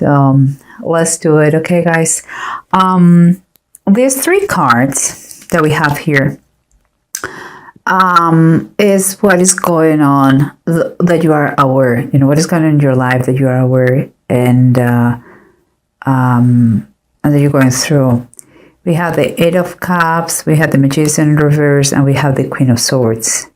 So let's do it. Okay, guys. These three cards that we have here is what is going on that you are aware. You know, what is going on in your life that you are aware and that you're going through. We have the Eight of Cups, we have the Magician in reverse, and we have the Queen of Swords.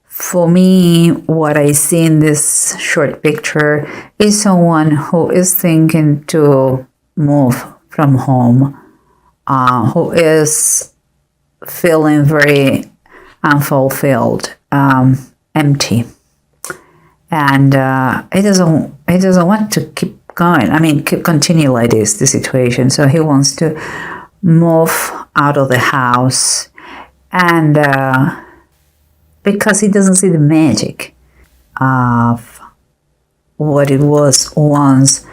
For me, what I see in this short picture is someone who is thinking to move from home, who is feeling very unfulfilled, empty, and he doesn't want to keep going. I mean, continue like this, the situation. So he wants to move out of the house, and because he doesn't see the magic of what it was once,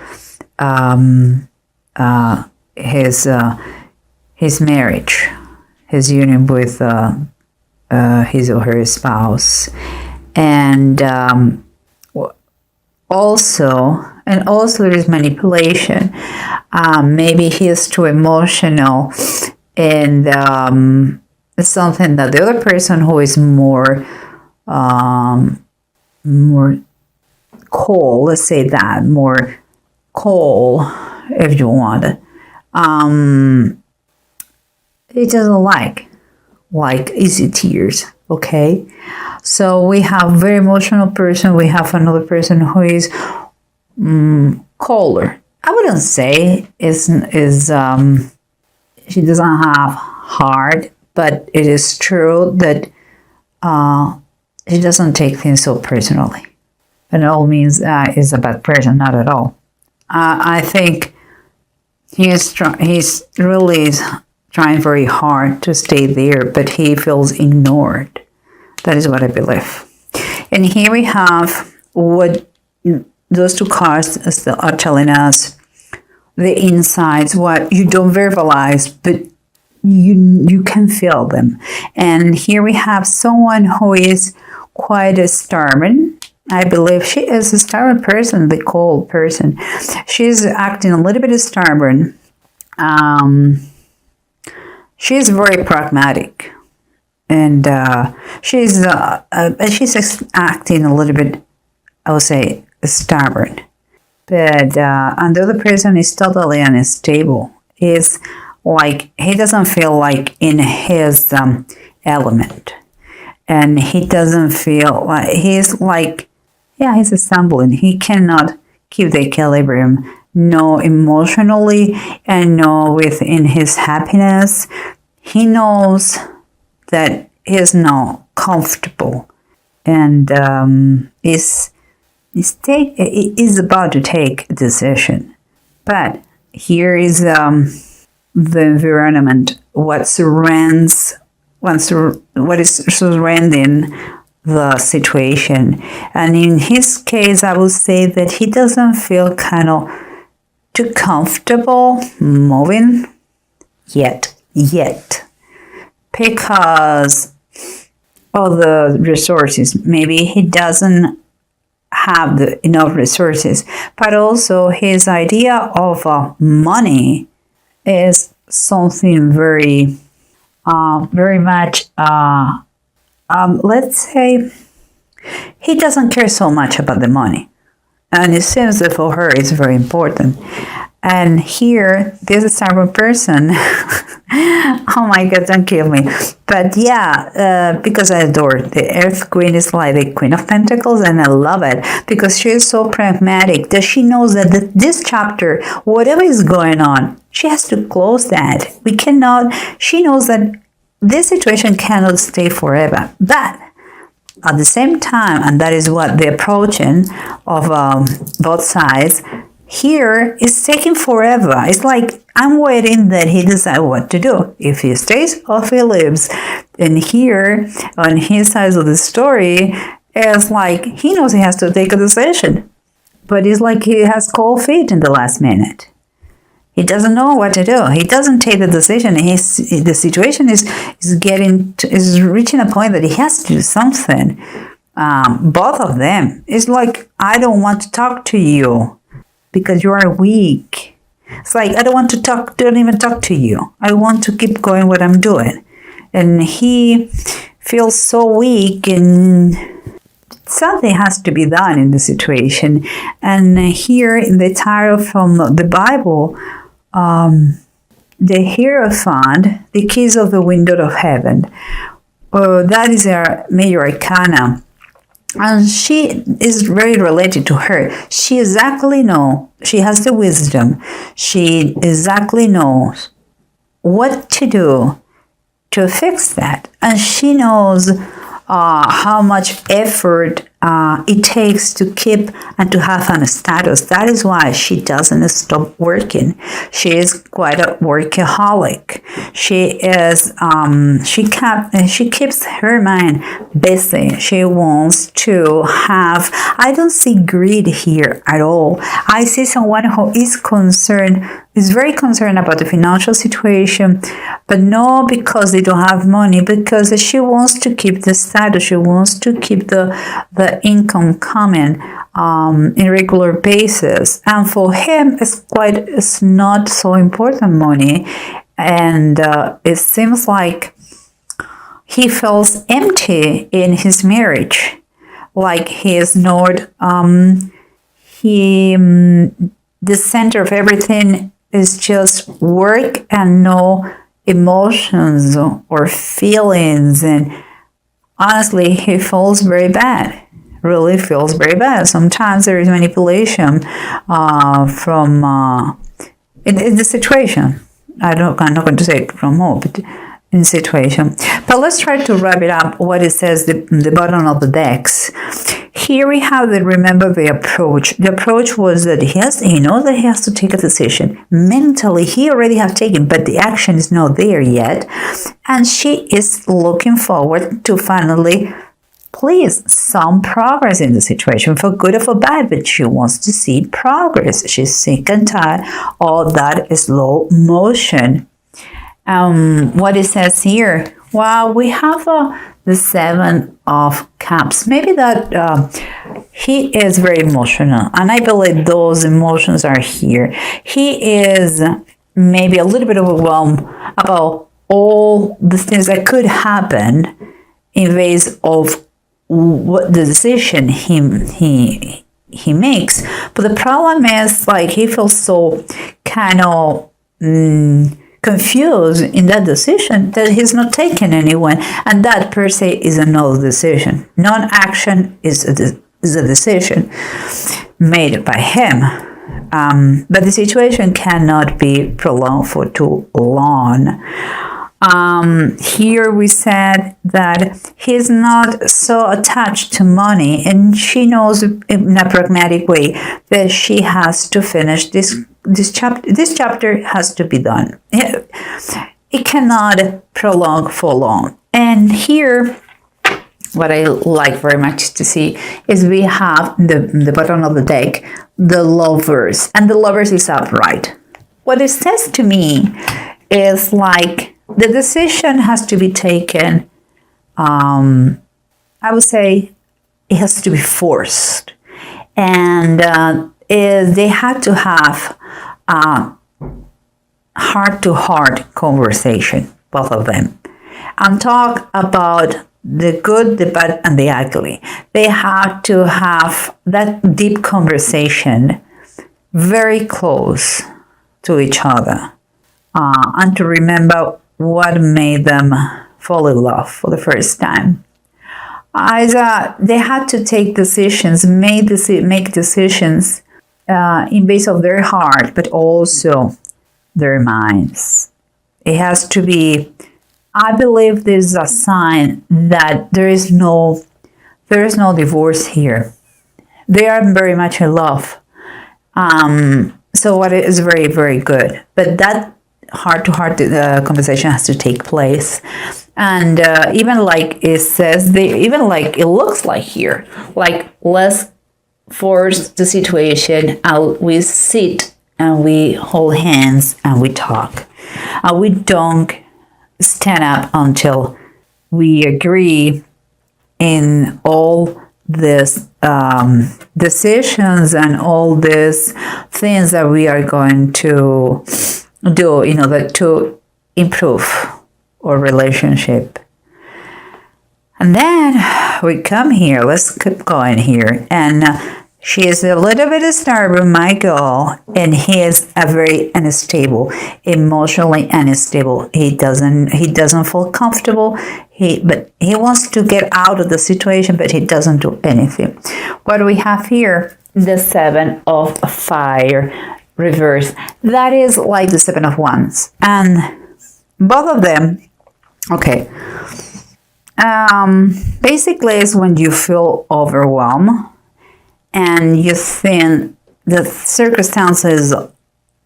his marriage, his union with his or her spouse, and also there is manipulation. Maybe he is too emotional, and it's something that the other person who is more cold, let's say that, more cold, if you want it, he doesn't like easy tears. Okay, so we have very emotional person, we have another person who is colder. I wouldn't say is she doesn't have heart, but it is true that she doesn't take things so personally. And all means is a bad person, not at all. I think he's really trying very hard to stay there, but he feels ignored. That is what I believe. And here we have what those two cards are telling us, the insides, what you don't verbalize, but you can feel them. And here we have someone who is quite stubborn. I believe she is a stubborn person, the cold person. She's acting a little bit stubborn. She's very pragmatic, and she's acting a little bit, I would say, stubborn. But and the other person is totally unstable. He's like, he doesn't feel like in his element, and he doesn't feel like he's like, yeah, he's stumbling. He cannot keep the equilibrium, no emotionally and no within his happiness. He knows that he's not comfortable, and is about to take a decision. But here is the environment, what is surrounding the situation. And in his case, I would say that he doesn't feel kind of too comfortable moving yet, because of the resources. Maybe he doesn't have enough resources, but also his idea of money is something very much, let's say, he doesn't care so much about the money, and it seems that for her it's very important. And here, this stubborn person, oh my God, don't kill me. But yeah, because I adore the Earth Queen, is like the Queen of Pentacles, and I love it because she is so pragmatic that she knows that this chapter, whatever is going on, she has to close that. She knows that this situation cannot stay forever. But at the same time, and that is what the approaching of both sides, here is taking forever. It's like, I'm waiting that he decides what to do. If he stays or if he leaves. And here, on his side of the story, it's like he knows he has to take a decision. But it's like he has cold feet in the last minute. He doesn't know what to do. He doesn't take the decision. The situation is reaching a point that he has to do something. Both of them. It's like, I don't want to talk to you, because you are weak. It's like, I don't even talk to you. I want to keep going what I'm doing. And he feels so weak, and something has to be done in the situation. And here in the title from the Bible, the Hierophant, the keys of the window of heaven. That is our major arcana. And she is very related to her. She exactly knows, she has the wisdom. She exactly knows what to do to fix that. And she knows how much effort it takes to keep and to have a status. That is why she doesn't stop working. She is quite a workaholic. She keeps her mind busy. She wants to have, I don't see greed here at all. I see someone who is very concerned about the financial situation, but not because they don't have money, because she wants to keep the status. She wants to keep the income coming in regular basis. And for him, it's not so important money. And it seems like he feels empty in his marriage. Like he is not, the center of everything is just work and no emotions or feelings. And honestly, he feels very bad. Really feels very bad. Sometimes there is manipulation from in the situation. I'm not going to say it from home, but in the situation. But let's try to wrap it up. What it says, the bottom of the decks. Here we have remember the approach. The approach was that he knows that he has to take a decision. Mentally, he already has taken, but the action is not there yet. And she is looking forward to finally please some progress in the situation, for good or for bad, but she wants to see progress. She's sick and tired of that slow motion. What it says here, well, we have the Seven of Cups. Maybe that he is very emotional, and I believe those emotions are here. He is maybe a little bit overwhelmed about all the things that could happen in ways of what the decision he makes. But the problem is, like, he feels so kind of confused in that decision that he's not taking anyone, and that per se is a no decision. Non-action is a decision made by him. But the situation cannot be prolonged for too long. Here we said that he's not so attached to money, and she knows in a pragmatic way that she has to finish this chapter. This chapter has to be done. It cannot prolong for long. And here, what I like very much to see is we have the bottom of the deck, the Lovers, and the Lovers is upright. What it says to me is like, the decision has to be taken, I would say it has to be forced. And they had to have a heart-to-heart conversation, both of them, and talk about the good, the bad, and the ugly. They have to have that deep conversation very close to each other, and to remember what made them fall in love for the first time. They had to take decisions, make decisions in base of their heart, but also their minds. It has to be, I believe this is a sign that there is no divorce here. They are very much in love. So what is very, very good. But that heart-to-heart conversation has to take place. And even like it says, it looks like here, like, let's force the situation out. We sit and we hold hands and we talk. We don't stand up until we agree in all these decisions and all these things that we are going to do in order to improve our relationship. And then we come here, let's keep going here, and she is a little bit stubborn, my girl, and he is a very unstable, emotionally unstable. He doesn't feel comfortable. He wants to get out of the situation, but he doesn't do anything. What do we have here? The Seven of Fire reverse. That is like the Seven of Wands, and both of them, okay. Basically, is when you feel overwhelmed and you think the circumstances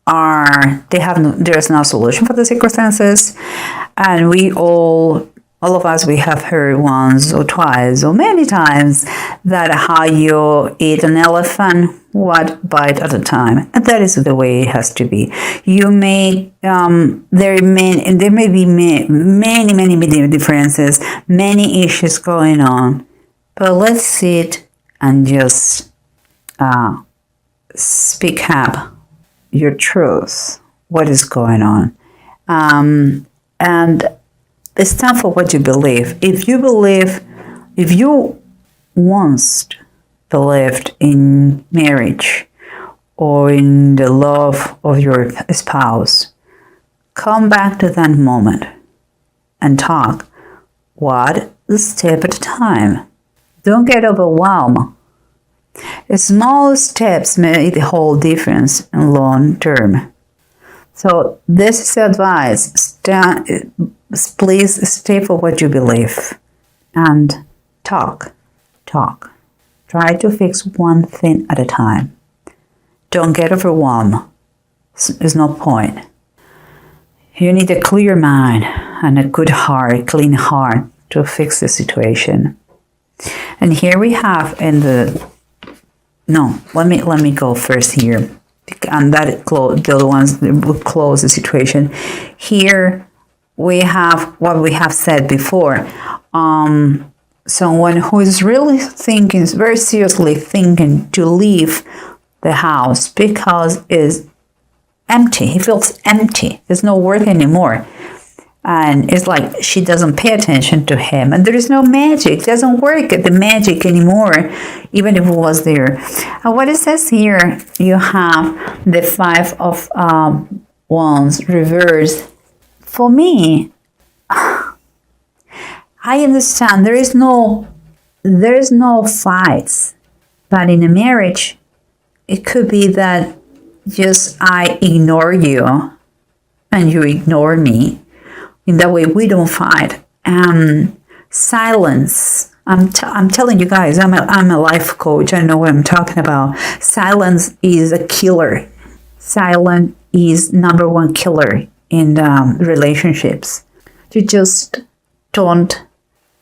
there's no solution for the circumstances, and we all of us, we have heard once or twice or many times that how you eat an elephant, one bite at a time, and that is the way it has to be. You may there may be many differences, many issues going on, but let's sit and just speak up your truth, what is going on, and it's time for what you believe. If you once believed in marriage or in the love of your spouse, come back to that moment and talk one step at a time. Don't get overwhelmed. Small steps make the whole difference in long term. So this is advice. Please stay for what you believe and talk. Try to fix one thing at a time. Don't get overwhelmed. There's no point. You need a clear mind and a good heart, clean heart to fix the situation. And here we have let me go first here. And the other ones will close the situation. Here we have what we have said before. Someone who is really thinking, very seriously thinking to leave the house because it's empty. He feels empty. There's no work anymore. And it's like she doesn't pay attention to him. And there is no magic. It doesn't work at the magic anymore, even if it was there. And what it says here, you have the Five of Wands reversed. For me, I understand there is no fights, but in a marriage, it could be that just I ignore you and you ignore me. In that way, we don't fight. Silence. I'm telling you guys, I'm a life coach. I know what I'm talking about. Silence is a killer. Silence is number one killer in relationships. You just don't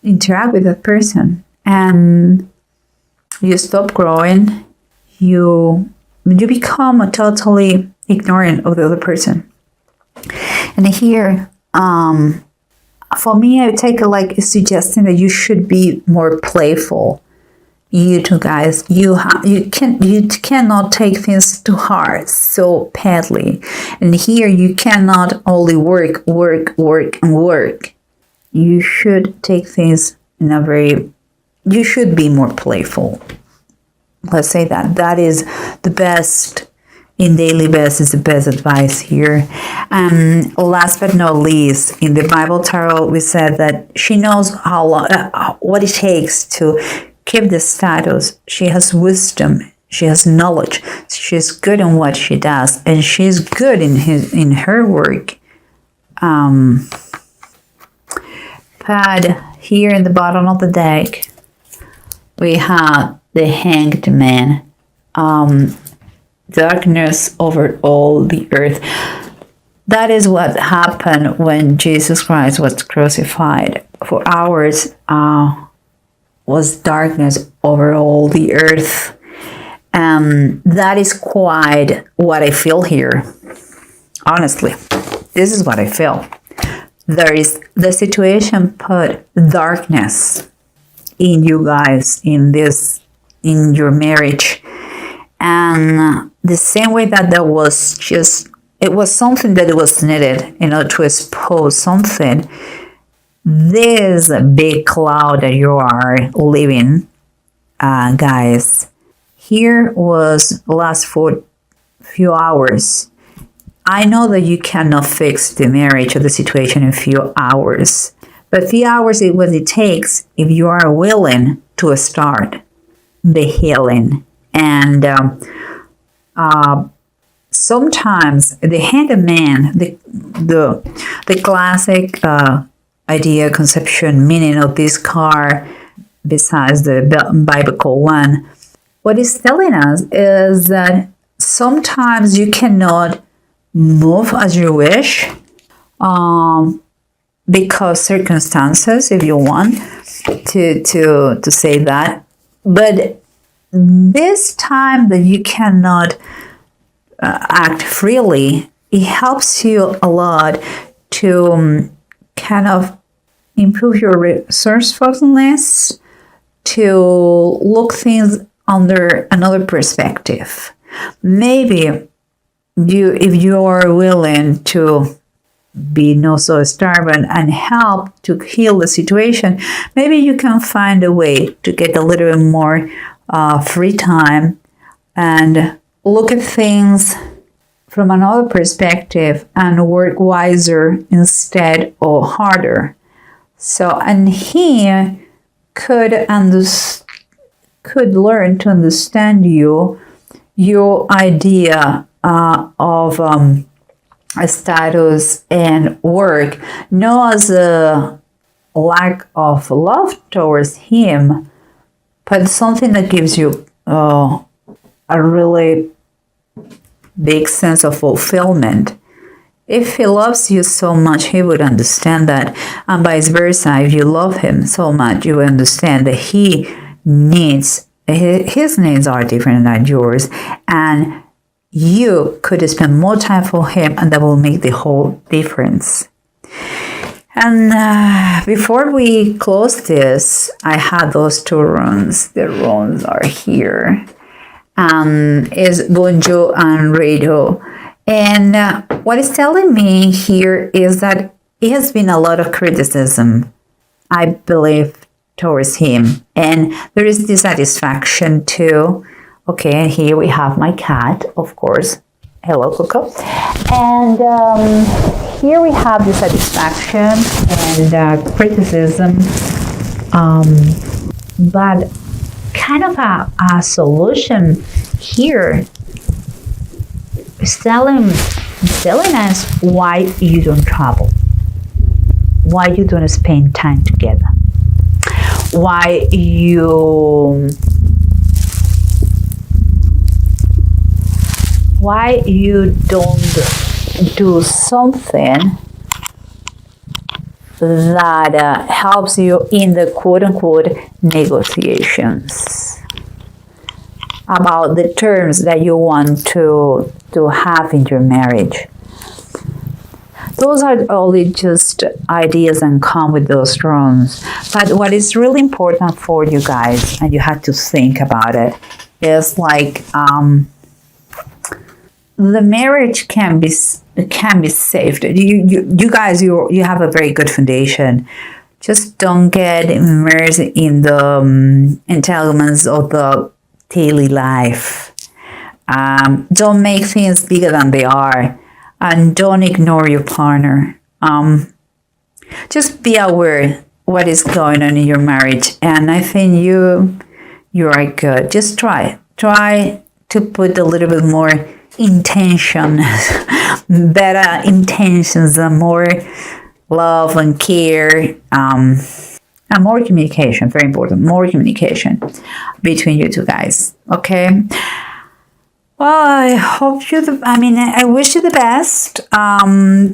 interact with that person, and you stop growing. You become totally ignorant of the other person. And here, for me, I would take a suggestion that you should be more playful. You two guys, you cannot take things too hard, so badly. And here you cannot only work. You should take things you should be more playful. Let's say that is the best. In daily best is the best advice here. Last but not least, in the Bible Tarot, we said that she knows what it takes to keep the status. She has wisdom. She has knowledge. She's good in what she does, and she's good in her work. But here in the bottom of the deck, we have the Hanged Man. Darkness over all the earth. That is what happened when Jesus Christ was crucified. For hours was darkness over all the earth. That is quite what I feel here. Honestly, this is what I feel. There is the situation put darkness in you guys, in your marriage. And the same way that there was it was something that was needed, to expose something. This big cloud that you are living, guys, here was last for few hours. I know that you cannot fix the marriage or the situation in few hours, but few hours is what it takes if you are willing to start the healing. And sometimes the handyman, the classic idea, conception, meaning of this card, besides the biblical one, what it's telling us is that sometimes you cannot move as you wish, because circumstances, if you want to say that. But this time that you cannot act freely, it helps you a lot to kind of improve your resourcefulness, to look things under another perspective. Maybe if you are willing to be not so stubborn and help to heal the situation, maybe you can find a way to get a little bit more free time and look at things from another perspective and work wiser instead of harder. So, and he could learn to understand your idea of a status and work, not as a lack of love towards him, but something that gives you a really big sense of fulfillment. If he loves you so much, he would understand that, and vice versa. If you love him so much, you will understand that his needs are different than yours, and you could spend more time for him, and that will make the whole difference. And before we close this, I had those two runes. The runes are here. Is Bunjo and Radio. And what it's telling me here is that it has been a lot of criticism, I believe, towards him. And there is dissatisfaction too. Okay, here we have my cat, of course. Hello, Coco. And here we have dissatisfaction and criticism. But kind of a solution here is telling us why you don't travel, why you don't spend time together, why you don't do something that helps you in the quote-unquote negotiations about the terms that you want to have in your marriage. Those are only just ideas and come with those rules. But what is really important for you guys, and you have to think about it, is like the marriage can be saved. You guys, you have a very good foundation. Just don't get immersed in the entanglements of the daily life. Don't make things bigger than they are, and don't ignore your partner. Just be aware what is going on in your marriage, and I think you are good. Just try to put a little bit more intention, better intentions, and more love and care, and more communication. Very important, more communication between you two guys. Okay. Well, I hope I wish you the best.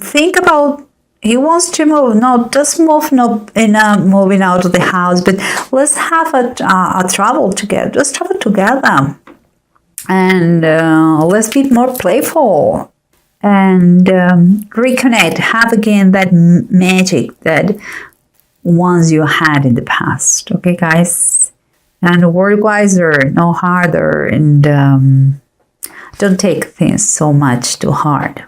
Think about, he wants to move. No, just move, not in moving out of the house, but let's have a travel together. Just travel together. And let's be more playful and reconnect. Have again that magic, that ones you had in the past. Okay, guys? And work wiser, no harder, and don't take things so much too hard.